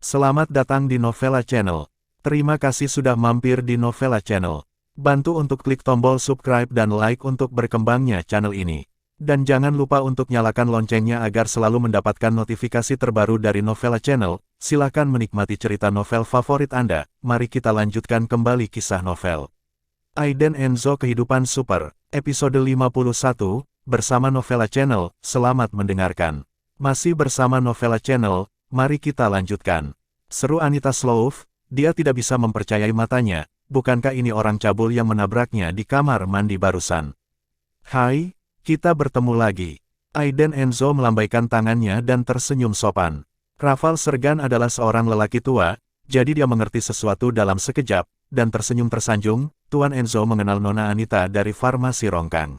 Selamat datang di Novella Channel. Terima kasih sudah mampir di Novella Channel. Bantu untuk klik tombol subscribe dan like untuk berkembangnya channel ini. Dan jangan lupa untuk nyalakan loncengnya agar selalu mendapatkan notifikasi terbaru dari Novella Channel. Silakan menikmati cerita novel favorit Anda. Mari kita lanjutkan kembali kisah novel Aiden Enzo Kehidupan Super, episode 51, bersama Novella Channel. Selamat mendengarkan. Masih bersama Novella Channel. Mari kita lanjutkan. Seru Anita Slough, dia tidak bisa mempercayai matanya, bukankah ini orang cabul yang menabraknya di kamar mandi barusan? Hai, kita bertemu lagi. Aiden Enzo melambaikan tangannya dan tersenyum sopan. Rafael Sergan adalah seorang lelaki tua, jadi dia mengerti sesuatu dalam sekejap, dan tersenyum tersanjung. Tuan Enzo mengenal Nona Anita dari farmasi Rongkang.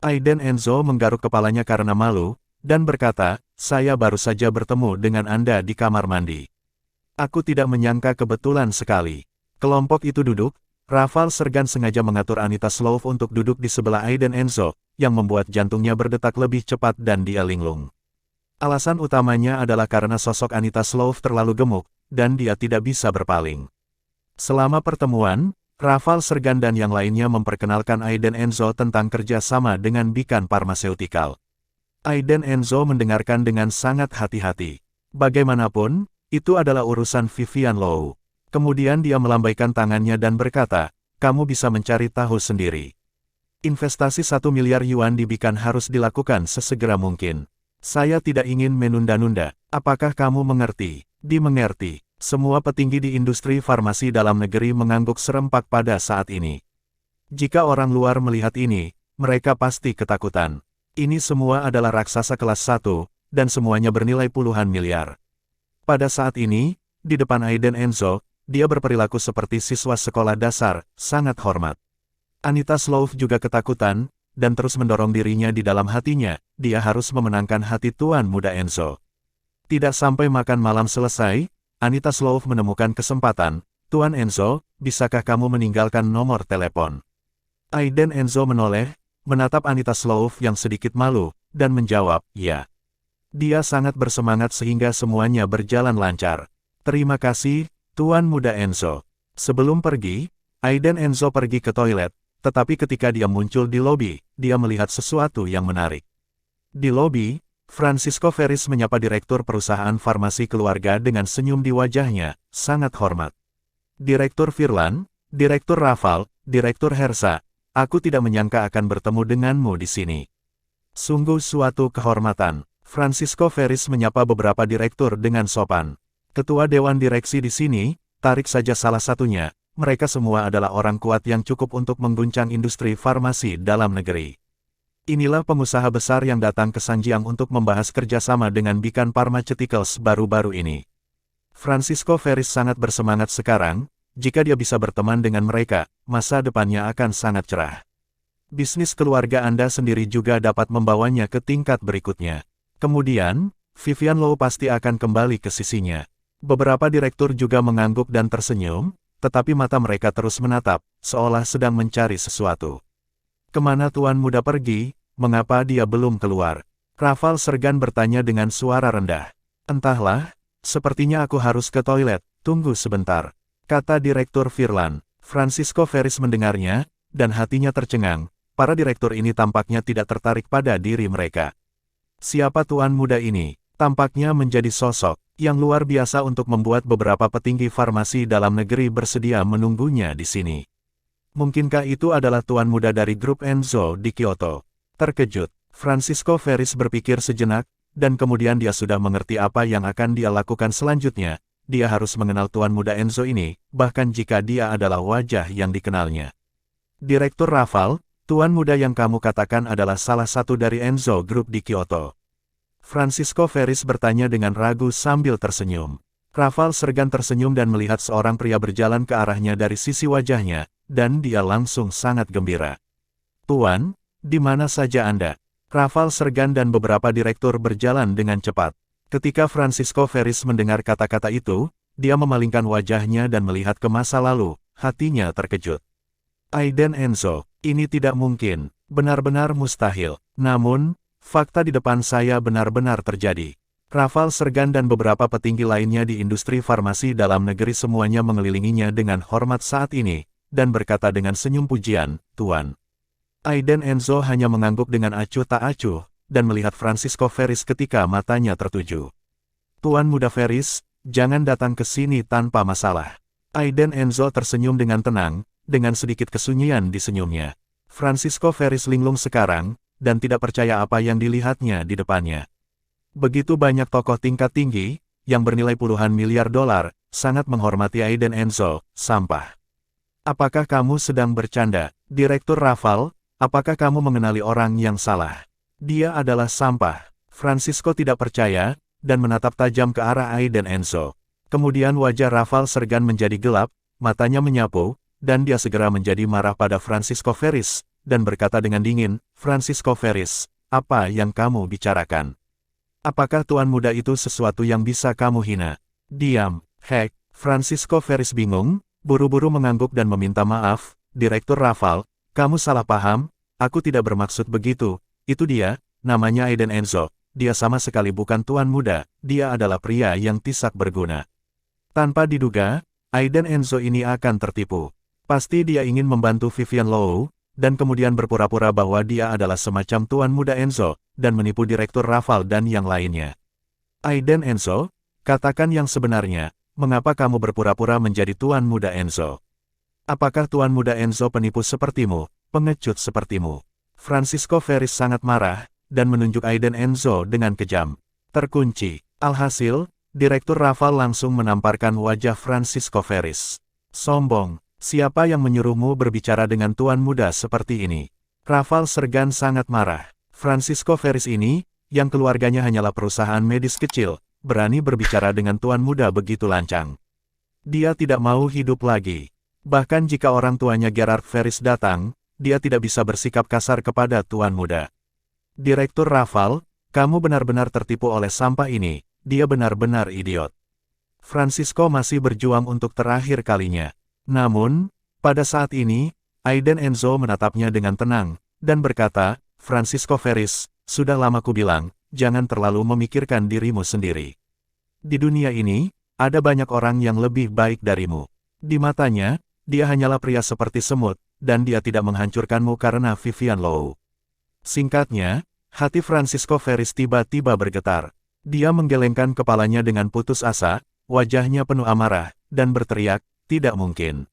Aiden Enzo menggaruk kepalanya karena malu, dan berkata, saya baru saja bertemu dengan Anda di kamar mandi. Aku tidak menyangka kebetulan sekali. Kelompok itu duduk, Rafael Sergan sengaja mengatur Anita Slough untuk duduk di sebelah Aiden Enzo, yang membuat jantungnya berdetak lebih cepat dan dia linglung. Alasan utamanya adalah karena sosok Anita Slough terlalu gemuk, dan dia tidak bisa berpaling. Selama pertemuan, Rafael Sergan dan yang lainnya memperkenalkan Aiden Enzo tentang kerjasama dengan Beacon Pharmaceutical. Aiden Enzo mendengarkan dengan sangat hati-hati. Bagaimanapun, itu adalah urusan Vivian Low. Kemudian dia melambaikan tangannya dan berkata, kamu bisa mencari tahu sendiri. Investasi 1 miliar yuan di Beacon harus dilakukan sesegera mungkin. Saya tidak ingin menunda-nunda. Apakah kamu mengerti? Dimengerti. Semua petinggi di industri farmasi dalam negeri mengangguk serempak pada saat ini. Jika orang luar melihat ini, mereka pasti ketakutan. Ini semua adalah raksasa kelas 1, dan semuanya bernilai puluhan miliar. Pada saat ini, di depan Aiden Enzo, dia berperilaku seperti siswa sekolah dasar, sangat hormat. Anita Slough juga ketakutan, dan terus mendorong dirinya di dalam hatinya, dia harus memenangkan hati Tuan Muda Enzo. Tidak sampai makan malam selesai, Anita Slough menemukan kesempatan, Tuan Enzo, bisakah kamu meninggalkan nomor telepon? Aiden Enzo menoleh, menatap Anita Slough yang sedikit malu, dan menjawab, ya. Dia sangat bersemangat sehingga semuanya berjalan lancar. Terima kasih, Tuan Muda Enzo. Sebelum pergi, Aiden Enzo pergi ke toilet, tetapi ketika dia muncul di lobi, dia melihat sesuatu yang menarik. Di lobi, Francisco Ferris menyapa direktur perusahaan farmasi keluarga dengan senyum di wajahnya, sangat hormat. Direktur Firlan, Direktur Rafael, Direktur Hersa, aku tidak menyangka akan bertemu denganmu di sini. Sungguh suatu kehormatan. Francisco Ferris menyapa beberapa direktur dengan sopan. Ketua Dewan Direksi di sini, tarik saja salah satunya, mereka semua adalah orang kuat yang cukup untuk mengguncang industri farmasi dalam negeri. Inilah pengusaha besar yang datang ke Sanjiang untuk membahas kerjasama dengan Beacon Pharmaceuticals baru-baru ini. Francisco Ferris sangat bersemangat sekarang, jika dia bisa berteman dengan mereka, masa depannya akan sangat cerah. Bisnis keluarga Anda sendiri juga dapat membawanya ke tingkat berikutnya. Kemudian, Vivian Low pasti akan kembali ke sisinya. Beberapa direktur juga mengangguk dan tersenyum, tetapi mata mereka terus menatap, seolah sedang mencari sesuatu. Kemana Tuan Muda pergi? Mengapa dia belum keluar? Rafael Sergan bertanya dengan suara rendah. Entahlah, sepertinya aku harus ke toilet, tunggu sebentar, kata Direktur Firlan. Francisco Ferris mendengarnya, dan hatinya tercengang. Para direktur ini tampaknya tidak tertarik pada diri mereka. Siapa Tuan Muda ini? Tampaknya menjadi sosok yang luar biasa untuk membuat beberapa petinggi farmasi dalam negeri bersedia menunggunya di sini. Mungkinkah itu adalah Tuan Muda dari grup Enzo di Kyoto? Terkejut, Francisco Ferris berpikir sejenak, dan kemudian dia sudah mengerti apa yang akan dia lakukan selanjutnya. Dia harus mengenal Tuan Muda Enzo ini, bahkan jika dia adalah wajah yang dikenalnya. Direktur Rafael, Tuan Muda yang kamu katakan adalah salah satu dari Enzo Group di Kyoto. Francisco Ferris bertanya dengan ragu sambil tersenyum. Rafael Sergan tersenyum dan melihat seorang pria berjalan ke arahnya dari sisi wajahnya, dan dia langsung sangat gembira. Tuan, di mana saja Anda? Rafael Sergan dan beberapa direktur berjalan dengan cepat. Ketika Francisco Ferris mendengar kata-kata itu, dia memalingkan wajahnya dan melihat ke masa lalu. hatinya terkejut. Aiden Enzo, ini tidak mungkin, benar-benar mustahil. Namun, fakta di depan saya benar-benar terjadi. Rafael Sergan dan beberapa petinggi lainnya di industri farmasi dalam negeri semuanya mengelilinginya dengan hormat saat ini, dan berkata dengan senyum pujian, "Tuan." Aiden Enzo hanya mengangguk dengan acuh tak acuh, dan melihat Francisco Ferris ketika matanya tertuju. "Tuan Muda Ferris, jangan datang ke sini tanpa masalah." Aiden Enzo tersenyum dengan tenang, dengan sedikit kesunyian di senyumnya. Francisco Ferris linglung sekarang, dan tidak percaya apa yang dilihatnya di depannya. Begitu banyak tokoh tingkat tinggi, yang bernilai puluhan miliar dolar, sangat menghormati Aiden Enzo, sampah. "Apakah kamu sedang bercanda, Direktur Rafael? Apakah kamu mengenali orang yang salah? Dia adalah sampah." Francisco tidak percaya, dan menatap tajam ke arah Aiden Enzo. Kemudian wajah Rafael Sergan menjadi gelap, matanya menyapu, dan dia segera menjadi marah pada Francisco Ferris, dan berkata dengan dingin, "Francisco Ferris, apa yang kamu bicarakan? Apakah tuan muda itu sesuatu yang bisa kamu hina?" "Diam, Hek." Francisco Ferris bingung, buru-buru mengangguk dan meminta maaf, "Direktur Rafael, kamu salah paham, aku tidak bermaksud begitu. Itu dia, namanya Aiden Enzo. Dia sama sekali bukan tuan muda, dia adalah pria yang tidak berguna." Tanpa diduga, Aiden Enzo ini akan tertipu. Pasti dia ingin membantu Vivian Low, dan kemudian berpura-pura bahwa dia adalah semacam tuan muda Enzo, dan menipu Direktur Rafael dan yang lainnya. "Aiden Enzo, katakan yang sebenarnya, mengapa kamu berpura-pura menjadi tuan muda Enzo? Apakah tuan muda Enzo penipu sepertimu, pengecut sepertimu?" Francisco Ferris sangat marah, dan menunjuk Aiden Enzo dengan kejam. Terkunci. Alhasil, Direktur Rafael langsung menamparkan wajah Francisco Ferris. "Sombong. Siapa yang menyuruhmu berbicara dengan tuan muda seperti ini?" Rafael Sergan sangat marah. Francisco Ferris ini, yang keluarganya hanyalah perusahaan medis kecil, berani berbicara dengan tuan muda begitu lancang. Dia tidak mau hidup lagi. Bahkan jika orang tuanya Gerard Ferris datang, dia tidak bisa bersikap kasar kepada tuan muda. "Direktur Rafael, kamu benar-benar tertipu oleh sampah ini, dia benar-benar idiot." Francisco masih berjuang untuk terakhir kalinya. Namun, pada saat ini, Aiden Enzo menatapnya dengan tenang, dan berkata, "Francisco Ferris, sudah lama ku bilang, jangan terlalu memikirkan dirimu sendiri. Di dunia ini, ada banyak orang yang lebih baik darimu. Di matanya, dia hanyalah pria seperti semut, dan dia tidak menghancurkanmu karena Vivian Low." Singkatnya, hati Francisco Ferris tiba-tiba bergetar. Dia menggelengkan kepalanya dengan putus asa, wajahnya penuh amarah, dan berteriak, "Tidak mungkin.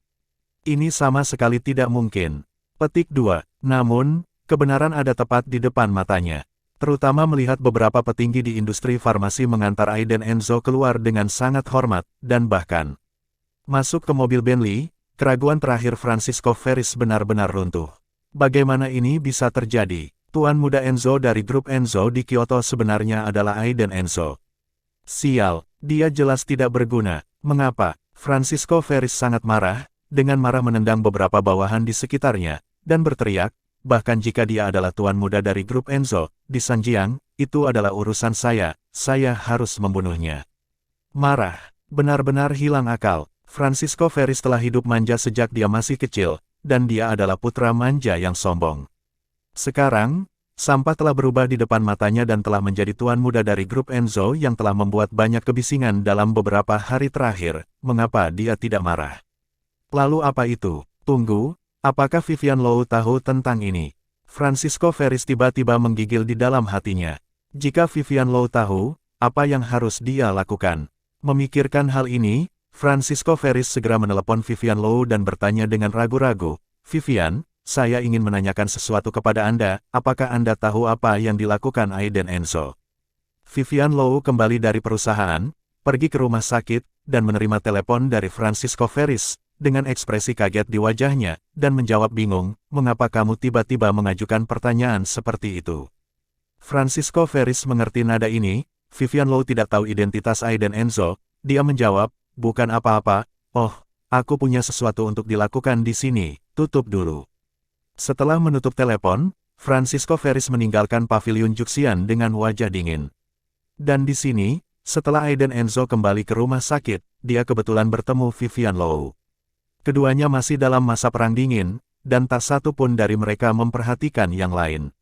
Ini sama sekali tidak mungkin." Petik 2. Namun, kebenaran ada tepat di depan matanya. Terutama melihat beberapa petinggi di industri farmasi mengantar Aiden Enzo keluar dengan sangat hormat, dan bahkan masuk ke mobil Bentley, keraguan terakhir Francisco Ferris benar-benar runtuh. Bagaimana ini bisa terjadi? Tuan muda Enzo dari grup Enzo di Kyoto sebenarnya adalah Aiden Enzo. Sial, dia jelas tidak berguna. Mengapa? Francisco Ferris sangat marah, dengan marah menendang beberapa bawahan di sekitarnya, dan berteriak, "Bahkan jika dia adalah tuan muda dari grup Enzo, di Sanjiang, itu adalah urusan saya harus membunuhnya." Marah, benar-benar hilang akal. Francisco Ferris telah hidup manja sejak dia masih kecil, dan dia adalah putra manja yang sombong. Sekarang, sampah telah berubah di depan matanya dan telah menjadi tuan muda dari grup Enzo yang telah membuat banyak kebisingan dalam beberapa hari terakhir. Mengapa dia tidak marah? Lalu apa itu? Tunggu, apakah Vivian Low tahu tentang ini? Francisco Ferris tiba-tiba menggigil di dalam hatinya. Jika Vivian Low tahu, apa yang harus dia lakukan? Memikirkan hal ini, Francisco Ferris segera menelepon Vivian Low dan bertanya dengan ragu-ragu, "Vivian, saya ingin menanyakan sesuatu kepada Anda, apakah Anda tahu apa yang dilakukan Aiden Enzo?" Vivian Low kembali dari perusahaan, pergi ke rumah sakit, dan menerima telepon dari Francisco Ferris, dengan ekspresi kaget di wajahnya, dan menjawab bingung, "Mengapa kamu tiba-tiba mengajukan pertanyaan seperti itu?" Francisco Ferris mengerti nada ini, Vivian Low tidak tahu identitas Aiden Enzo, dia menjawab, "Bukan apa-apa, oh, aku punya sesuatu untuk dilakukan di sini, tutup dulu." Setelah menutup telepon, Francisco Ferris meninggalkan paviliun Juxian dengan wajah dingin. Dan di sini, setelah Aiden Enzo kembali ke rumah sakit, dia kebetulan bertemu Vivian Low. Keduanya masih dalam masa perang dingin, dan tak satu pun dari mereka memperhatikan yang lain.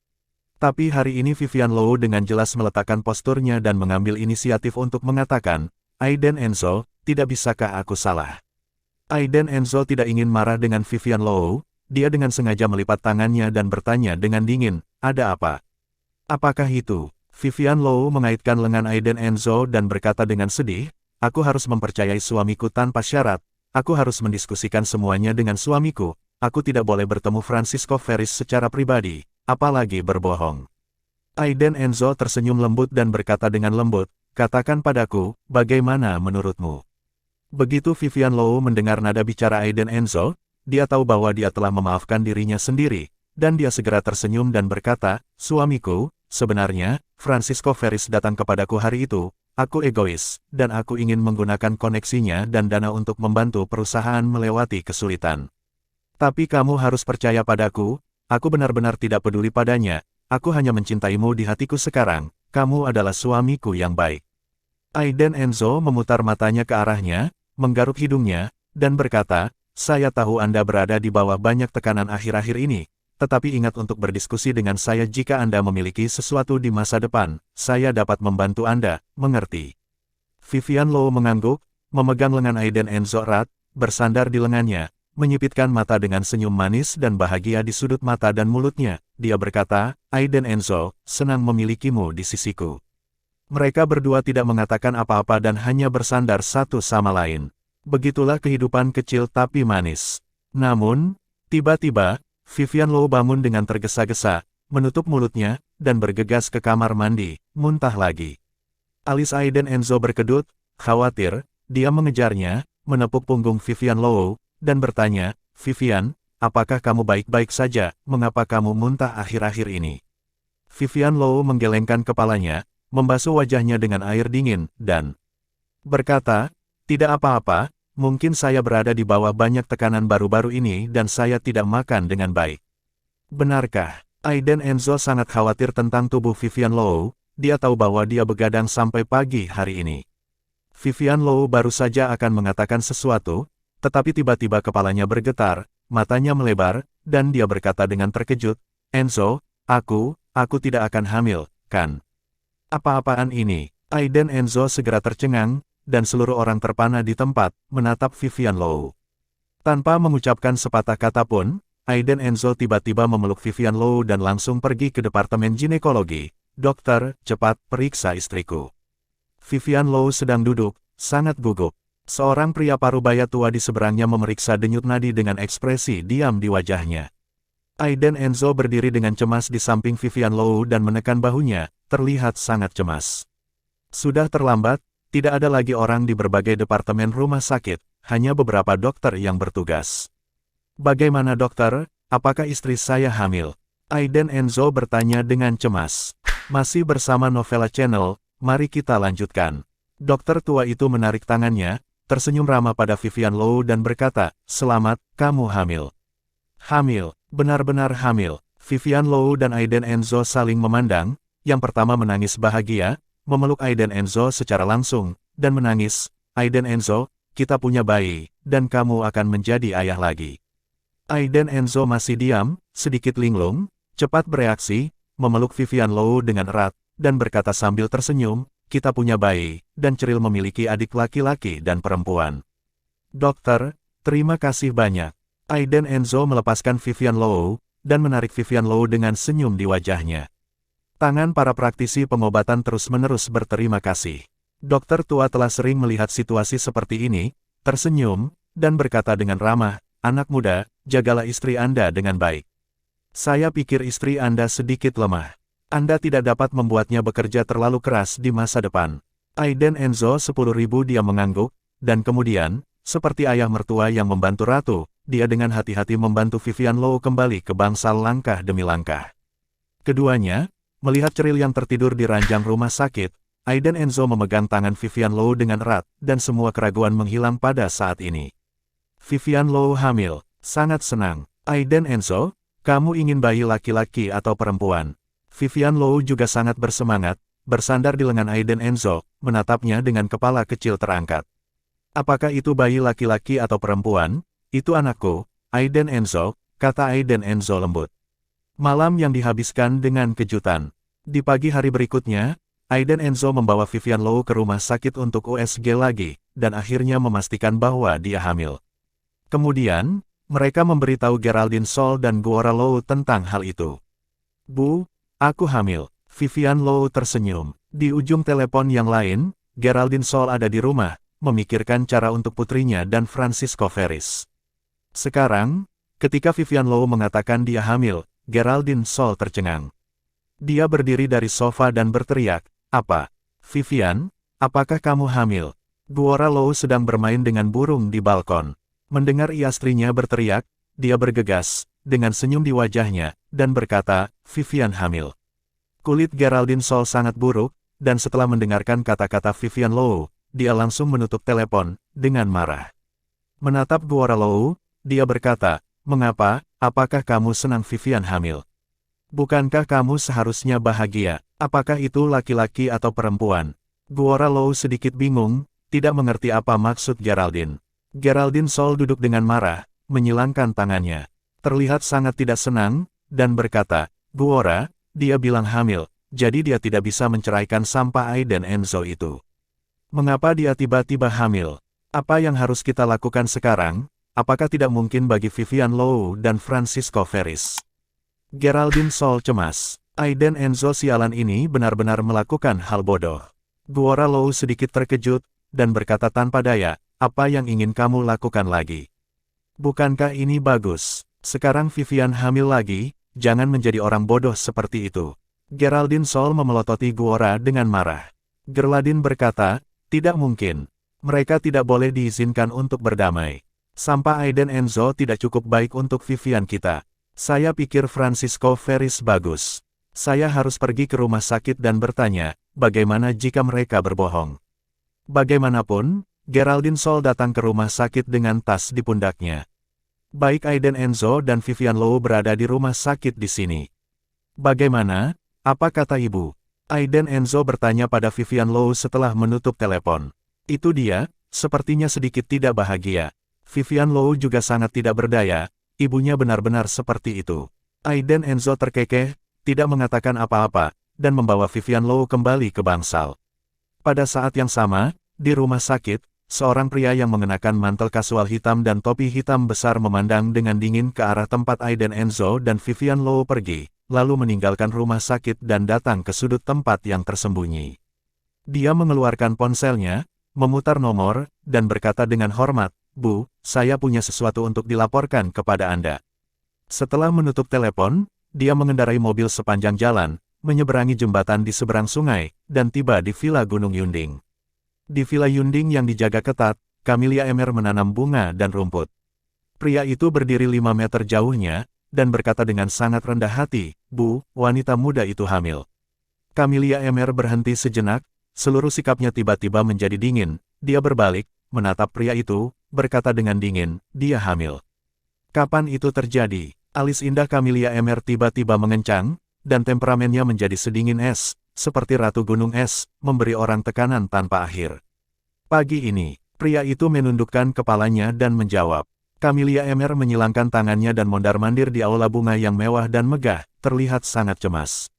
Tapi hari ini Vivian Low dengan jelas meletakkan posturnya dan mengambil inisiatif untuk mengatakan, Aiden Enzo, tidak bisakah aku salah? Aiden Enzo tidak ingin marah dengan Vivian Low, dia dengan sengaja melipat tangannya dan bertanya dengan dingin, ada apa? Apakah itu? Vivian Low mengaitkan lengan Aiden Enzo dan berkata dengan sedih, aku harus mempercayai suamiku tanpa syarat, aku harus mendiskusikan semuanya dengan suamiku, aku tidak boleh bertemu Francisco Ferris secara pribadi, apalagi berbohong. Aiden Enzo tersenyum lembut dan berkata dengan lembut, katakan padaku, bagaimana menurutmu? Begitu Vivian Low mendengar nada bicara Aiden Enzo, dia tahu bahwa dia telah memaafkan dirinya sendiri, dan dia segera tersenyum dan berkata, suamiku, sebenarnya, Francisco Ferris datang kepadaku hari itu, aku egois, dan aku ingin menggunakan koneksinya dan dana untuk membantu perusahaan melewati kesulitan. Tapi kamu harus percaya padaku, aku benar-benar tidak peduli padanya, aku hanya mencintaimu di hatiku sekarang, kamu adalah suamiku yang baik. Aiden Enzo memutar matanya ke arahnya, menggaruk hidungnya, dan berkata, saya tahu Anda berada di bawah banyak tekanan akhir-akhir ini, tetapi ingat untuk berdiskusi dengan saya jika Anda memiliki sesuatu di masa depan, saya dapat membantu Anda, mengerti? Vivian Low mengangguk, memegang lengan Aiden Enzo erat, bersandar di lengannya, menyipitkan mata dengan senyum manis dan bahagia di sudut mata dan mulutnya, dia berkata, Aiden Enzo, senang memilikimu di sisiku. Mereka berdua tidak mengatakan apa-apa dan hanya bersandar satu sama lain. Begitulah kehidupan kecil tapi manis. Namun, tiba-tiba, Vivian Low bangun dengan tergesa-gesa, menutup mulutnya, dan bergegas ke kamar mandi, muntah lagi. Alis Aiden Enzo berkedut, khawatir, dia mengejarnya, menepuk punggung Vivian Low, dan bertanya, Vivian, apakah kamu baik-baik saja, mengapa kamu muntah akhir-akhir ini? Vivian Low menggelengkan kepalanya, membasuh wajahnya dengan air dingin, dan berkata, tidak apa-apa, mungkin saya berada di bawah banyak tekanan baru-baru ini dan saya tidak makan dengan baik. Benarkah? Aiden Enzo sangat khawatir tentang tubuh Vivian Low, dia tahu bahwa dia begadang sampai pagi hari ini. Vivian Low baru saja akan mengatakan sesuatu, tetapi tiba-tiba kepalanya bergetar, matanya melebar, dan dia berkata dengan terkejut, Enzo, aku tidak akan hamil, kan? Apa-apaan ini? Aiden Enzo segera tercengang, dan seluruh orang terpana di tempat, menatap Vivian Low. Tanpa mengucapkan sepatah kata pun, Aiden Enzo tiba-tiba memeluk Vivian Low dan langsung pergi ke departemen ginekologi. Dokter, cepat, periksa istriku. Vivian Low sedang duduk, sangat gugup. Seorang pria parubaya tua di seberangnya memeriksa denyut nadi dengan ekspresi diam di wajahnya. Aiden Enzo berdiri dengan cemas di samping Vivian Low dan menekan bahunya, terlihat sangat cemas. Sudah terlambat, tidak ada lagi orang di berbagai departemen rumah sakit, hanya beberapa dokter yang bertugas. Bagaimana dokter, apakah istri saya hamil? Aiden Enzo bertanya dengan cemas. Masih bersama Novella Channel, mari kita lanjutkan. Dokter tua itu menarik tangannya, tersenyum ramah pada Vivian Low dan berkata, selamat, kamu hamil. Hamil, benar-benar hamil. Vivian Low dan Aiden Enzo saling memandang, yang pertama menangis bahagia, memeluk Aiden Enzo secara langsung, dan menangis, Aiden Enzo, kita punya bayi, dan kamu akan menjadi ayah lagi. Aiden Enzo masih diam, sedikit linglung, cepat bereaksi, memeluk Vivian Low dengan erat, dan berkata sambil tersenyum, kita punya bayi, dan Ceril memiliki adik laki-laki dan perempuan. Dokter, terima kasih banyak. Aiden Enzo melepaskan Vivian Low, dan menarik Vivian Low dengan senyum di wajahnya. Tangan para praktisi pengobatan terus-menerus berterima kasih. Dokter tua telah sering melihat situasi seperti ini, tersenyum, dan berkata dengan ramah, anak muda, jagalah istri Anda dengan baik. Saya pikir istri Anda sedikit lemah. Anda tidak dapat membuatnya bekerja terlalu keras di masa depan. Aiden Enzo 10.000 dia mengangguk, dan kemudian, seperti ayah mertua yang membantu ratu, dia dengan hati-hati membantu Vivian Low kembali ke bangsal langkah demi langkah. Keduanya, melihat Ceril yang tertidur di ranjang rumah sakit, Aiden Enzo memegang tangan Vivian Low dengan erat, dan semua keraguan menghilang pada saat ini. Vivian Low hamil, sangat senang. Aiden Enzo, kamu ingin bayi laki-laki atau perempuan? Vivian Low juga sangat bersemangat, bersandar di lengan Aiden Enzo, menatapnya dengan kepala kecil terangkat. Apakah itu bayi laki-laki atau perempuan? Itu anakku, Aiden Enzo, kata Aiden Enzo lembut. Malam yang dihabiskan dengan kejutan. Di pagi hari berikutnya, Aiden Enzo membawa Vivian Low ke rumah sakit untuk USG lagi, dan akhirnya memastikan bahwa dia hamil. Kemudian, mereka memberitahu Geraldine Sol dan Guora Low tentang hal itu. Bu, aku hamil. Vivian Low tersenyum. Di ujung telepon yang lain, Geraldine Sol ada di rumah, memikirkan cara untuk putrinya dan Francisco Ferris. Sekarang, ketika Vivian Low mengatakan dia hamil, Geraldine Sol tercengang. Dia berdiri dari sofa dan berteriak, "Apa? Vivian, apakah kamu hamil?" Guora Low sedang bermain dengan burung di balkon. Mendengar istrinya berteriak, dia bergegas, dengan senyum di wajahnya, dan berkata, "Vivian hamil." Kulit Geraldine Sol sangat buruk, dan setelah mendengarkan kata-kata Vivian Low, dia langsung menutup telepon, dengan marah. Menatap Guora Low, dia berkata, "Mengapa? Apakah kamu senang Vivian hamil? Bukankah kamu seharusnya bahagia? Apakah itu laki-laki atau perempuan?" Guora Low sedikit bingung, tidak mengerti apa maksud Geraldine. Geraldine Sol duduk dengan marah, menyilangkan tangannya. Terlihat sangat tidak senang, dan berkata, "Guora, dia bilang hamil, jadi dia tidak bisa menceraikan sampai Aiden Enzo itu. Mengapa dia tiba-tiba hamil? Apa yang harus kita lakukan sekarang? Apakah tidak mungkin bagi Vivian Low dan Francisco Ferris?" Geraldine Sol cemas. Aiden Enzo sialan ini benar-benar melakukan hal bodoh. Guora Low sedikit terkejut, dan berkata tanpa daya, "Apa yang ingin kamu lakukan lagi? Bukankah ini bagus? Sekarang Vivian hamil lagi, jangan menjadi orang bodoh seperti itu." Geraldine Sol memelototi Guora dengan marah. Geraldine berkata, "Tidak mungkin. Mereka tidak boleh diizinkan untuk berdamai. Sampai Aiden Enzo tidak cukup baik untuk Vivian kita. Saya pikir Francisco Ferris bagus. Saya harus pergi ke rumah sakit dan bertanya, bagaimana jika mereka berbohong?" Bagaimanapun, Geraldine Sol datang ke rumah sakit dengan tas di pundaknya. Baik Aiden Enzo dan Vivian Low berada di rumah sakit di sini. "Bagaimana? Apa kata ibu?" Aiden Enzo bertanya pada Vivian Low setelah menutup telepon. "Itu dia, sepertinya sedikit tidak bahagia." Vivian Low juga sangat tidak berdaya, ibunya benar-benar seperti itu. Aiden Enzo terkekeh, tidak mengatakan apa-apa, dan membawa Vivian Low kembali ke bangsal. Pada saat yang sama, di rumah sakit, seorang pria yang mengenakan mantel kasual hitam dan topi hitam besar memandang dengan dingin ke arah tempat Aiden Enzo dan Vivian Low pergi, lalu meninggalkan rumah sakit dan datang ke sudut tempat yang tersembunyi. Dia mengeluarkan ponselnya, memutar nomor, dan berkata dengan hormat, "Bu, saya punya sesuatu untuk dilaporkan kepada Anda." Setelah menutup telepon, dia mengendarai mobil sepanjang jalan, menyeberangi jembatan di seberang sungai, dan tiba di Villa Gunung Yunding. Di Villa Yunding yang dijaga ketat, Camelia Emer menanam bunga dan rumput. Pria itu berdiri 5 meter jauhnya, dan berkata dengan sangat rendah hati, "Bu, wanita muda itu hamil." Camelia Emer berhenti sejenak, seluruh sikapnya tiba-tiba menjadi dingin, dia berbalik, menatap pria itu, berkata dengan dingin, "Dia hamil." "Kapan itu terjadi?" Alis indah Camelia Emer tiba-tiba mengencang, dan temperamennya menjadi sedingin es, seperti ratu gunung es, memberi orang tekanan tanpa akhir. "Pagi ini." Pria itu menundukkan kepalanya dan menjawab. Camelia Emer menyilangkan tangannya dan mondar-mandir di aula bunga yang mewah dan megah, terlihat sangat cemas.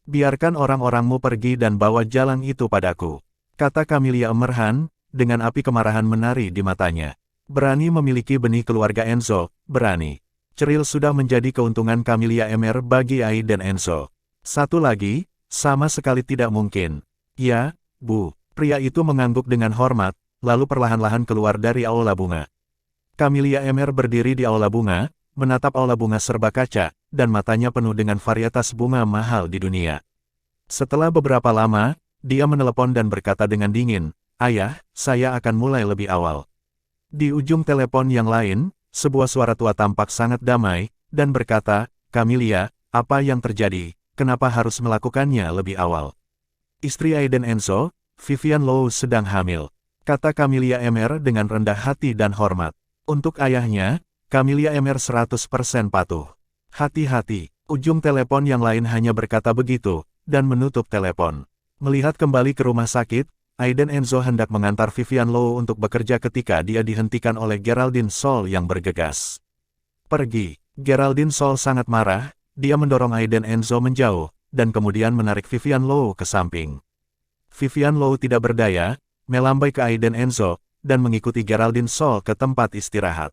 "Biarkan orang-orangmu pergi dan bawa jalang itu padaku," kata Camelia Emerhan, dengan api kemarahan menari di matanya. "Berani memiliki benih keluarga Enzo, berani." Ceril sudah menjadi keuntungan Camelia Emer bagi Aiden Enzo. "Satu lagi, sama sekali tidak mungkin." "Ya, Bu." Pria itu mengangguk dengan hormat, lalu perlahan-lahan keluar dari aula bunga. Camelia Emer berdiri di aula bunga, menatap aula bunga serba kaca, dan matanya penuh dengan varietas bunga mahal di dunia. Setelah beberapa lama, dia menelepon dan berkata dengan dingin, "Ayah, saya akan mulai lebih awal." Di ujung telepon yang lain, sebuah suara tua tampak sangat damai, dan berkata, "Camelia, apa yang terjadi? Kenapa harus melakukannya lebih awal?" "Istri Aiden Enzo, Vivian Low sedang hamil," kata Camelia Emer dengan rendah hati dan hormat. Untuk ayahnya, Camelia Emer 100% patuh. "Hati-hati." Ujung telepon yang lain hanya berkata begitu, dan menutup telepon. Melihat kembali ke rumah sakit, Aiden Enzo hendak mengantar Vivian Low untuk bekerja ketika dia dihentikan oleh Geraldine Sol yang bergegas. Pergi. Geraldine Sol sangat marah, dia mendorong Aiden Enzo menjauh, dan kemudian menarik Vivian Low ke samping. Vivian Low tidak berdaya, melambai ke Aiden Enzo, dan mengikuti Geraldine Sol ke tempat istirahat.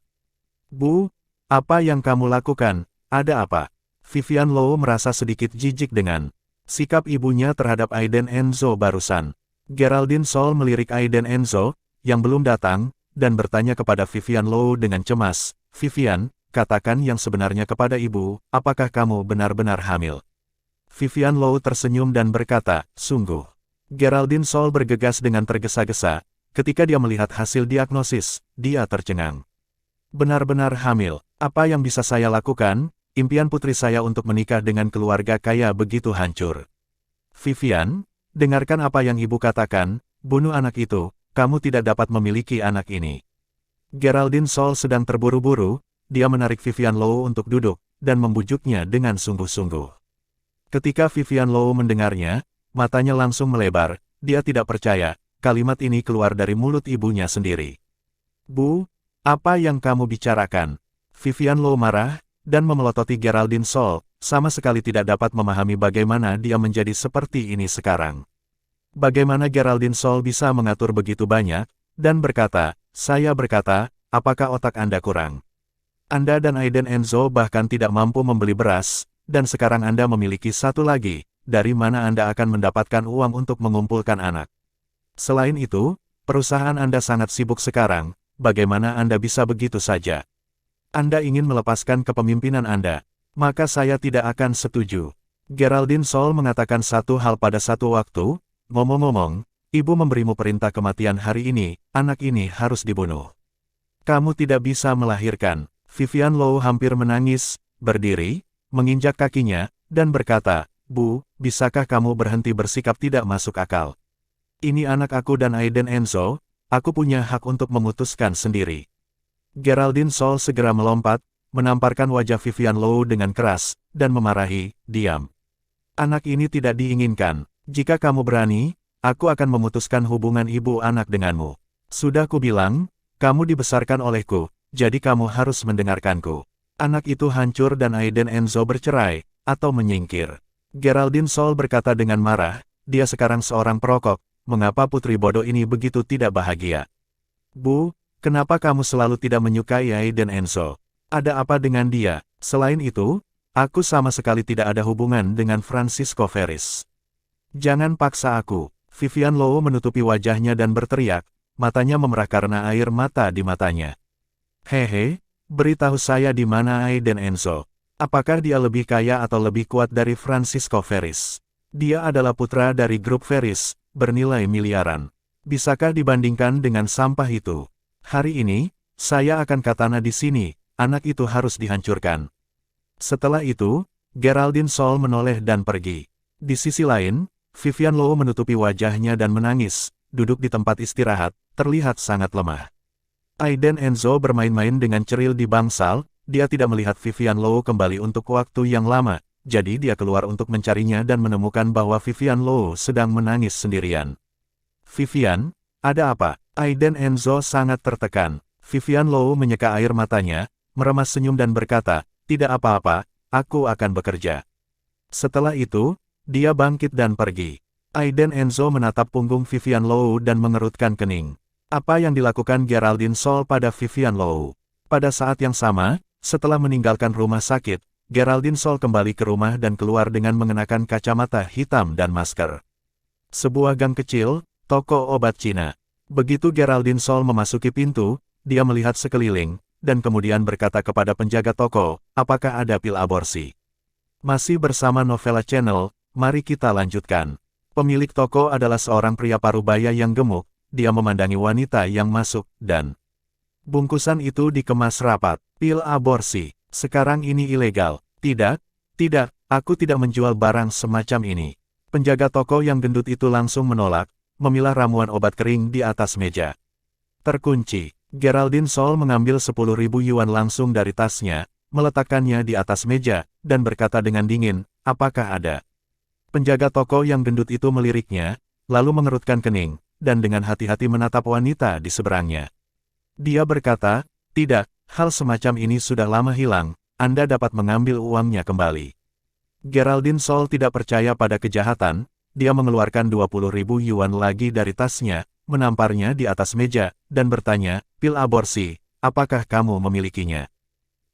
Bu, apa yang kamu lakukan? Ada apa? Vivian Low merasa sedikit jijik dengan sikap ibunya terhadap Aiden Enzo barusan. Geraldine Sol melirik Aiden Enzo, yang belum datang, dan bertanya kepada Vivian Low dengan cemas, Vivian, katakan yang sebenarnya kepada ibu, apakah kamu benar-benar hamil? Vivian Low tersenyum dan berkata, sungguh. Geraldine Sol bergegas dengan tergesa-gesa, ketika dia melihat hasil diagnosis, dia tercengang. Benar-benar hamil, apa yang bisa saya lakukan? Impian putri saya untuk menikah dengan keluarga kaya begitu hancur. Vivian, dengarkan apa yang ibu katakan, bunuh anak itu, kamu tidak dapat memiliki anak ini. Geraldine Sol sedang terburu-buru, dia menarik Vivian Low untuk duduk, dan membujuknya dengan sungguh-sungguh. Ketika Vivian Low mendengarnya, matanya langsung melebar, dia tidak percaya, kalimat ini keluar dari mulut ibunya sendiri. Bu, apa yang kamu bicarakan? Vivian Low marah, dan memelototi Geraldine Sol, sama sekali tidak dapat memahami bagaimana dia menjadi seperti ini sekarang. Bagaimana Geraldine Sol bisa mengatur begitu banyak, dan berkata, saya berkata, apakah otak Anda kurang? Anda dan Aiden Enzo bahkan tidak mampu membeli beras, dan sekarang Anda memiliki satu lagi, dari mana Anda akan mendapatkan uang untuk mengumpulkan anak? Selain itu, perusahaan Anda sangat sibuk sekarang, bagaimana Anda bisa begitu saja? Anda ingin melepaskan kepemimpinan Anda, maka saya tidak akan setuju. Geraldine Sol mengatakan satu hal pada satu waktu, ngomong-ngomong, ibu memberimu perintah kematian hari ini, anak ini harus dibunuh. Kamu tidak bisa melahirkan. Vivian Low hampir menangis, berdiri, menginjak kakinya, dan berkata, Bu, bisakah kamu berhenti bersikap tidak masuk akal? Ini anak aku dan Aiden Enzo, aku punya hak untuk memutuskan sendiri. Geraldine Sol segera melompat, menamparkan wajah Vivian Low dengan keras, dan memarahi, diam. Anak ini tidak diinginkan. Jika kamu berani, aku akan memutuskan hubungan ibu anak denganmu. Sudah kubilang, kamu dibesarkan olehku, jadi kamu harus mendengarkanku. Anak itu hancur dan Aiden Enzo bercerai, atau menyingkir. Geraldine Sol berkata dengan marah, dia sekarang seorang perokok, mengapa putri bodoh ini begitu tidak bahagia? Bu, kenapa kamu selalu tidak menyukai Aiden Enzo? Ada apa dengan dia? Selain itu, aku sama sekali tidak ada hubungan dengan Francisco Ferris. Jangan paksa aku. Vivian Low menutupi wajahnya dan berteriak, matanya memerah karena air mata di matanya. Hehe, beritahu saya di mana Aiden Enzo. Apakah dia lebih kaya atau lebih kuat dari Francisco Ferris? Dia adalah putra dari grup Ferris, bernilai miliaran. Bisakah dibandingkan dengan sampah itu? Hari ini, saya akan katana di sini, anak itu harus dihancurkan. Setelah itu, Geraldine Sol menoleh dan pergi. Di sisi lain, Vivian Low menutupi wajahnya dan menangis, duduk di tempat istirahat, terlihat sangat lemah. Aiden Enzo bermain-main dengan ceril di bangsal, dia tidak melihat Vivian Low kembali untuk waktu yang lama, jadi dia keluar untuk mencarinya dan menemukan bahwa Vivian Low sedang menangis sendirian. Vivian, ada apa? Aiden Enzo sangat tertekan. Vivian Low menyeka air matanya, meremas senyum dan berkata, tidak apa-apa, aku akan bekerja. Setelah itu, dia bangkit dan pergi. Aiden Enzo menatap punggung Vivian Low dan mengerutkan kening. Apa yang dilakukan Geraldine Sol pada Vivian Low? Pada saat yang sama, setelah meninggalkan rumah sakit, Geraldine Sol kembali ke rumah dan keluar dengan mengenakan kacamata hitam dan masker. Sebuah gang kecil, toko obat Cina. Begitu Geraldine Sol memasuki pintu, dia melihat sekeliling, dan kemudian berkata kepada penjaga toko, apakah ada pil aborsi? Masih bersama Novella Channel, mari kita lanjutkan. Pemilik toko adalah seorang pria parubaya yang gemuk, dia memandangi wanita yang masuk, dan bungkusan itu dikemas rapat. Pil aborsi, sekarang ini ilegal. Tidak, aku tidak menjual barang semacam ini. Penjaga toko yang gendut itu langsung menolak, memilah ramuan obat kering di atas meja. Terkunci. Geraldine Sol mengambil 10.000 yuan langsung dari tasnya, meletakkannya di atas meja, dan berkata dengan dingin, apakah ada? Penjaga toko yang gendut itu meliriknya, lalu mengerutkan kening, dan dengan hati-hati menatap wanita di seberangnya. Dia berkata, "Tidak, hal semacam ini sudah lama hilang, Anda dapat mengambil uangnya kembali." Geraldine Sol tidak percaya pada kejahatan, dia mengeluarkan 20.000 yuan lagi dari tasnya, menamparnya di atas meja, dan bertanya, "Pil aborsi, apakah kamu memilikinya?"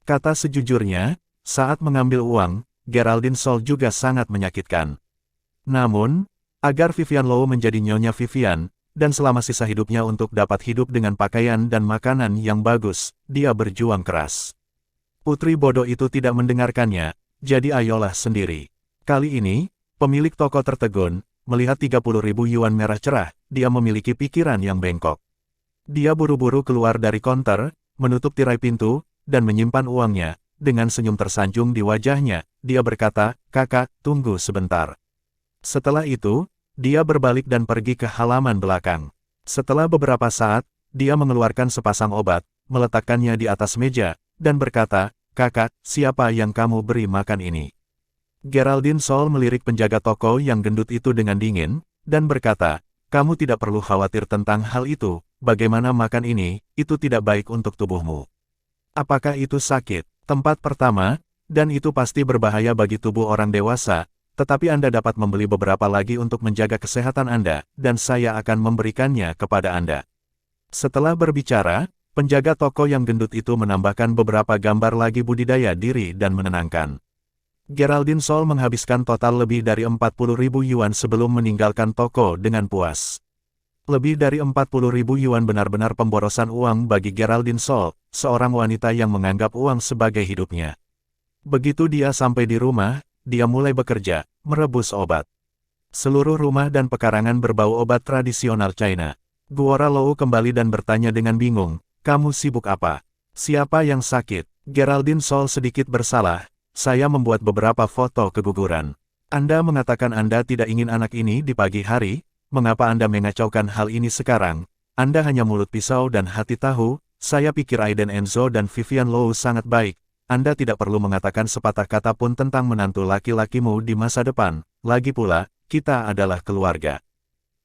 Kata sejujurnya, saat mengambil uang, Geraldine Sol juga sangat menyakitkan. Namun, agar Vivian Low menjadi Nyonya Vivian, dan selama sisa hidupnya untuk dapat hidup dengan pakaian dan makanan yang bagus, dia berjuang keras. Putri bodoh itu tidak mendengarkannya, jadi ayolah sendiri. Kali ini, pemilik toko tertegun, melihat 30.000 yuan merah cerah, dia memiliki pikiran yang bengkok. Dia buru-buru keluar dari konter, menutup tirai pintu, dan menyimpan uangnya. Dengan senyum tersanjung di wajahnya, dia berkata, "Kakak, tunggu sebentar." Setelah itu, dia berbalik dan pergi ke halaman belakang. Setelah beberapa saat, dia mengeluarkan sepasang obat, meletakkannya di atas meja, dan berkata, "Kakak, siapa yang kamu beri makan ini?" Geraldine Sol melirik penjaga toko yang gendut itu dengan dingin, dan berkata, "Kamu tidak perlu khawatir tentang hal itu, bagaimana makan ini, itu tidak baik untuk tubuhmu." "Apakah itu sakit?" "Tempat pertama, dan itu pasti berbahaya bagi tubuh orang dewasa, tetapi Anda dapat membeli beberapa lagi untuk menjaga kesehatan Anda, dan saya akan memberikannya kepada Anda." Setelah berbicara, penjaga toko yang gendut itu menambahkan beberapa gambar lagi budidaya diri dan menenangkan. Geraldine Sol menghabiskan total lebih dari 40.000 yuan sebelum meninggalkan toko dengan puas. Lebih dari 40.000 yuan benar-benar pemborosan uang bagi Geraldine Sol, seorang wanita yang menganggap uang sebagai hidupnya. Begitu dia sampai di rumah, dia mulai bekerja, merebus obat. Seluruh rumah dan pekarangan berbau obat tradisional China. Guora Lou kembali dan bertanya dengan bingung, "Kamu sibuk apa? Siapa yang sakit?" Geraldine Sol sedikit bersalah, "Saya membuat beberapa foto keguguran." "Anda mengatakan Anda tidak ingin anak ini di pagi hari, mengapa Anda mengacaukan hal ini sekarang? Anda hanya mulut pisau dan hati tahu, saya pikir Aiden Enzo dan Vivian Low sangat baik. Anda tidak perlu mengatakan sepatah kata pun tentang menantu laki-lakimu di masa depan, lagi pula, kita adalah keluarga."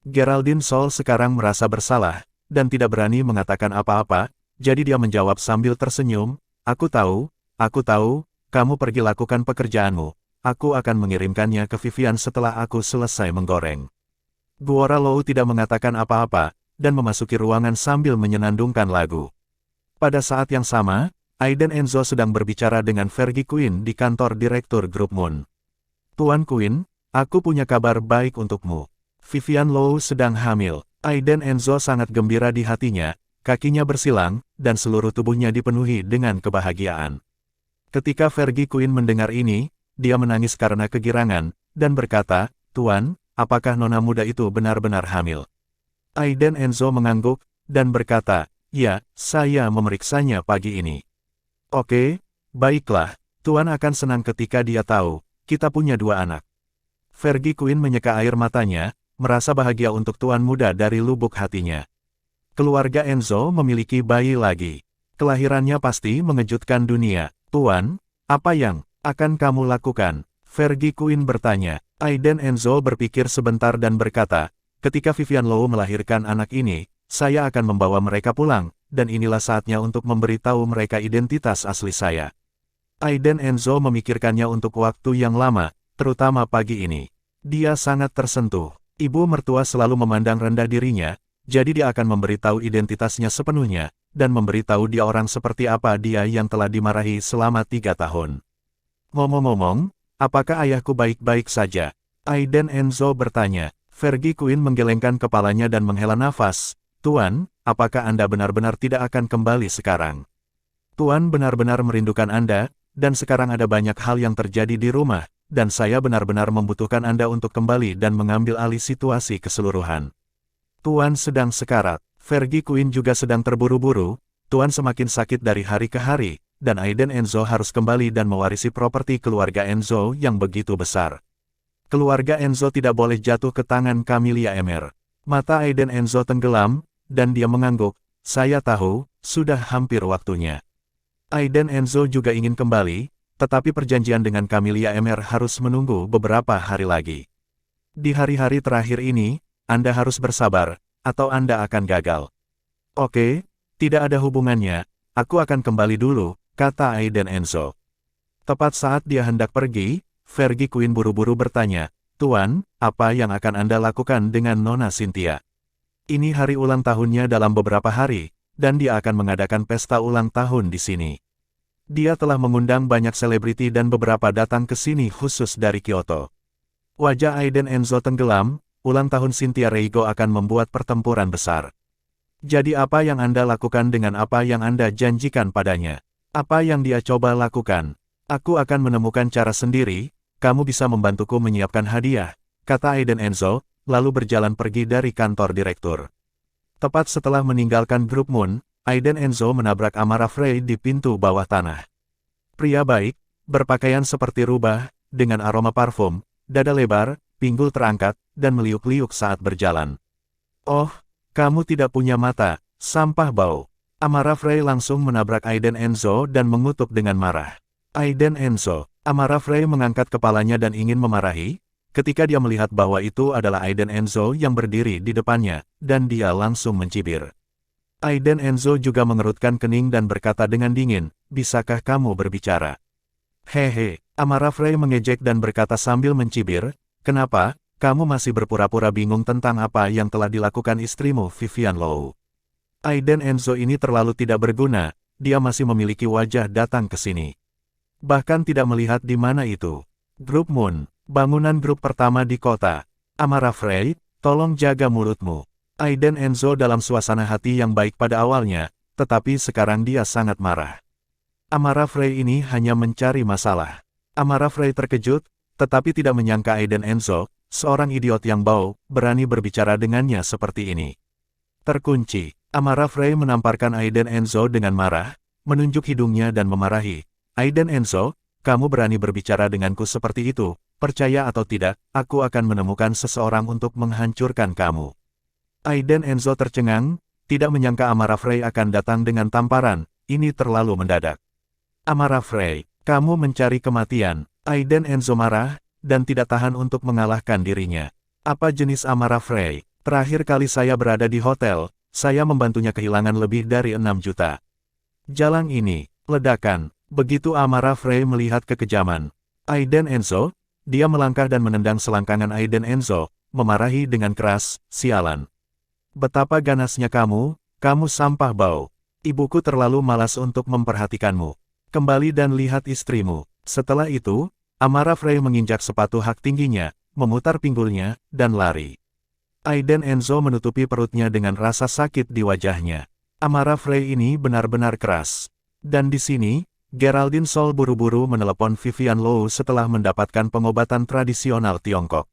Geraldine Sol sekarang merasa bersalah, dan tidak berani mengatakan apa-apa, jadi dia menjawab sambil tersenyum, aku tahu, kamu pergi lakukan pekerjaanmu, aku akan mengirimkannya ke Vivian setelah aku selesai menggoreng." Guora Lou tidak mengatakan apa-apa, dan memasuki ruangan sambil menyenandungkan lagu. Pada saat yang sama, Aiden Enzo sedang berbicara dengan Fergie Quinn di kantor Direktur Grup Moon. "Tuan Quinn, aku punya kabar baik untukmu. Vivian Low sedang hamil." Aiden Enzo sangat gembira di hatinya, kakinya bersilang, dan seluruh tubuhnya dipenuhi dengan kebahagiaan. Ketika Fergie Quinn mendengar ini, dia menangis karena kegirangan, dan berkata, "Tuan, apakah nona muda itu benar-benar hamil?" Aiden Enzo mengangguk, dan berkata, "Ya, saya memeriksanya pagi ini." "Oke, baiklah, Tuan akan senang ketika dia tahu, kita punya 2 anak." Fergie Quinn menyeka air matanya, merasa bahagia untuk tuan muda dari lubuk hatinya. Keluarga Enzo memiliki bayi lagi. Kelahirannya pasti mengejutkan dunia. "Tuan, apa yang akan kamu lakukan?" Fergie Quinn bertanya. Aiden Enzo berpikir sebentar dan berkata, "Ketika Vivian Low melahirkan anak ini, saya akan membawa mereka pulang, dan inilah saatnya untuk memberitahu mereka identitas asli saya." Aiden Enzo memikirkannya untuk waktu yang lama, terutama pagi ini. Dia sangat tersentuh. Ibu mertua selalu memandang rendah dirinya, jadi dia akan memberitahu identitasnya sepenuhnya, dan memberitahu dia orang seperti apa dia yang telah dimarahi selama 3 tahun. "Ngomong-ngomong, apakah ayahku baik-baik saja?" Aiden Enzo bertanya. Fergie Quinn menggelengkan kepalanya dan menghela nafas. "Tuan, apakah Anda benar-benar tidak akan kembali sekarang? Tuan benar-benar merindukan Anda, dan sekarang ada banyak hal yang terjadi di rumah, dan saya benar-benar membutuhkan Anda untuk kembali dan mengambil alih situasi keseluruhan. Tuan sedang sekarat." Fergie Quinn juga sedang terburu-buru, Tuan semakin sakit dari hari ke hari, dan Aiden Enzo harus kembali dan mewarisi properti keluarga Enzo yang begitu besar. Keluarga Enzo tidak boleh jatuh ke tangan Camelia Emer. Mata Aiden Enzo tenggelam, dan dia mengangguk, "Saya tahu, sudah hampir waktunya." Aiden Enzo juga ingin kembali, tetapi perjanjian dengan Camelia Emer harus menunggu beberapa hari lagi. "Di hari-hari terakhir ini, Anda harus bersabar, atau Anda akan gagal. Oke, tidak ada hubungannya, aku akan kembali dulu, kata Aiden Enzo. Tepat saat dia hendak pergi, Fergie Quinn buru-buru bertanya, Tuan, apa yang akan Anda lakukan dengan Nona Cynthia? Ini hari ulang tahunnya dalam beberapa hari, dan dia akan mengadakan pesta ulang tahun di sini. Dia telah mengundang banyak selebriti dan beberapa datang ke sini khusus dari Kyoto. Wajah Aiden Enzo tenggelam, ulang tahun Cynthia Reigo akan membuat pertempuran besar. Jadi apa yang Anda lakukan dengan apa yang Anda janjikan padanya? Apa yang dia coba lakukan? Aku akan menemukan cara sendiri, kamu bisa membantuku menyiapkan hadiah, kata Aiden Enzo, lalu berjalan pergi dari kantor direktur. Tepat setelah meninggalkan grup Moon, Aiden Enzo menabrak Amara Frey di pintu bawah tanah. Pria baik, berpakaian seperti rubah, dengan aroma parfum, dada lebar, pinggul terangkat, dan meliuk-liuk saat berjalan. Oh, kamu tidak punya mata, sampah bau. Amara Frey langsung menabrak Aiden Enzo dan mengutuk dengan marah. Aiden Enzo, Amara Frey mengangkat kepalanya dan ingin memarahi, ketika dia melihat bahwa itu adalah Aiden Enzo yang berdiri di depannya, dan dia langsung mencibir. Aiden Enzo juga mengerutkan kening dan berkata dengan dingin, bisakah kamu berbicara? Hehe, Amara Frey mengejek dan berkata sambil mencibir, kenapa, kamu masih berpura-pura bingung tentang apa yang telah dilakukan istrimu Vivian Low? Aiden Enzo ini terlalu tidak berguna, dia masih memiliki wajah datang ke sini. Bahkan tidak melihat di mana itu. Grup Moon, bangunan grup pertama di kota. Amara Frey, tolong jaga mulutmu. Aiden Enzo dalam suasana hati yang baik pada awalnya, tetapi sekarang dia sangat marah. Amara Frey ini hanya mencari masalah. Amara Frey terkejut, tetapi tidak menyangka Aiden Enzo, seorang idiot yang bau, berani berbicara dengannya seperti ini. Terkunci, Amara Frey menamparkan Aiden Enzo dengan marah, menunjuk hidungnya dan memarahi. Aiden Enzo, kamu berani berbicara denganku seperti itu, percaya atau tidak, aku akan menemukan seseorang untuk menghancurkan kamu. Aiden Enzo tercengang, tidak menyangka Amara Frey akan datang dengan tamparan, ini terlalu mendadak. Amara Frey, kamu mencari kematian. Aiden Enzo marah, dan tidak tahan untuk mengalahkan dirinya. Apa jenis Amara Frey? Terakhir kali saya berada di hotel, saya membantunya kehilangan lebih dari 6 juta. Jalan ini, ledakan. Begitu Amara Frey melihat kekejaman Aiden Enzo, dia melangkah dan menendang selangkangan Aiden Enzo, memarahi dengan keras, sialan. Betapa ganasnya kamu sampah bau. Ibuku terlalu malas untuk memperhatikanmu. Kembali dan lihat istrimu. Setelah itu, Amara Frey menginjak sepatu hak tingginya, memutar pinggulnya, dan lari. Aiden Enzo menutupi perutnya dengan rasa sakit di wajahnya. Amara Frey ini benar-benar keras. Dan di sini, Geraldine Sol buru-buru menelepon Vivian Low setelah mendapatkan pengobatan tradisional Tiongkok.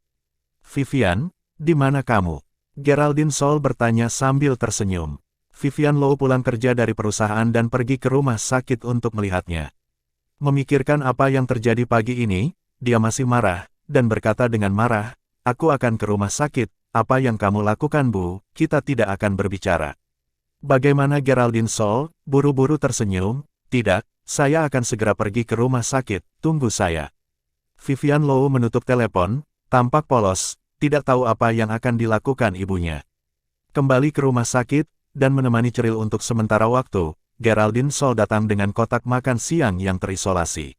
Vivian, di mana kamu? Geraldine Sol bertanya sambil tersenyum. Vivian Low pulang kerja dari perusahaan dan pergi ke rumah sakit untuk melihatnya. Memikirkan apa yang terjadi pagi ini, dia masih marah, dan berkata dengan marah, aku akan ke rumah sakit, apa yang kamu lakukan Bu, kita tidak akan berbicara. Bagaimana Geraldine Sol, buru-buru tersenyum, tidak, saya akan segera pergi ke rumah sakit, tunggu saya. Vivian Low menutup telepon, tampak polos, tidak tahu apa yang akan dilakukan ibunya. Kembali ke rumah sakit, dan menemani Ceril untuk sementara waktu, Geraldine Sol datang dengan kotak makan siang yang terisolasi.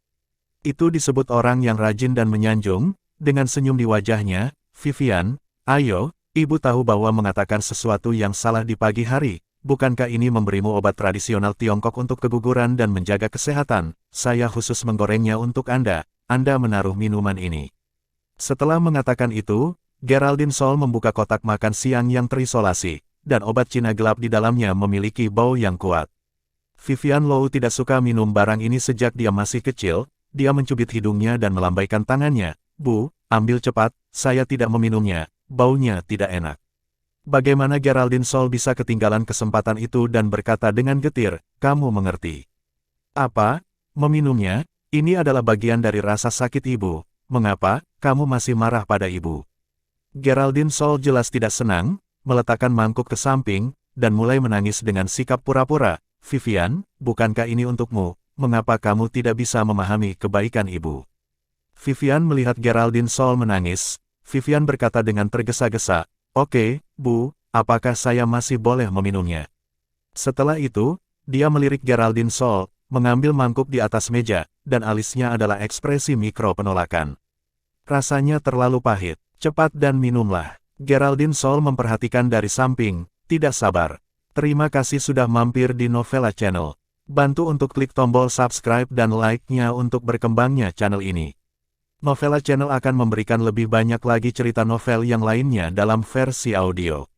Itu disebut orang yang rajin dan menyanjung, dengan senyum di wajahnya, Vivian, ayo, ibu tahu bahwa mengatakan sesuatu yang salah di pagi hari, bukankah ini memberimu obat tradisional Tiongkok untuk keguguran dan menjaga kesehatan, saya khusus menggorengnya untuk Anda menaruh minuman ini. Setelah mengatakan itu, Geraldine Sol membuka kotak makan siang yang terisolasi, dan obat Cina gelap di dalamnya memiliki bau yang kuat. Vivian Low tidak suka minum barang ini sejak dia masih kecil, dia mencubit hidungnya dan melambaikan tangannya, Bu, ambil cepat, saya tidak meminumnya, baunya tidak enak. Bagaimana Geraldine Sol bisa ketinggalan kesempatan itu dan berkata dengan getir, kamu mengerti. Apa? Meminumnya? Ini adalah bagian dari rasa sakit ibu, mengapa, kamu masih marah pada ibu? Geraldine Sol jelas tidak senang, meletakkan mangkuk ke samping, dan mulai menangis dengan sikap pura-pura. Vivian, bukankah ini untukmu, mengapa kamu tidak bisa memahami kebaikan ibu? Vivian melihat Geraldine Sol menangis, Vivian berkata dengan tergesa-gesa, oke, Bu, apakah saya masih boleh meminumnya? Setelah itu, dia melirik Geraldine Sol, mengambil mangkuk di atas meja, dan alisnya adalah ekspresi mikro penolakan. Rasanya terlalu pahit, cepat dan minumlah. Geraldine Sol memperhatikan dari samping, tidak sabar. Terima kasih sudah mampir di Novella Channel. Bantu untuk klik tombol subscribe dan like-nya untuk berkembangnya channel ini. Novella Channel akan memberikan lebih banyak lagi cerita novel yang lainnya dalam versi audio.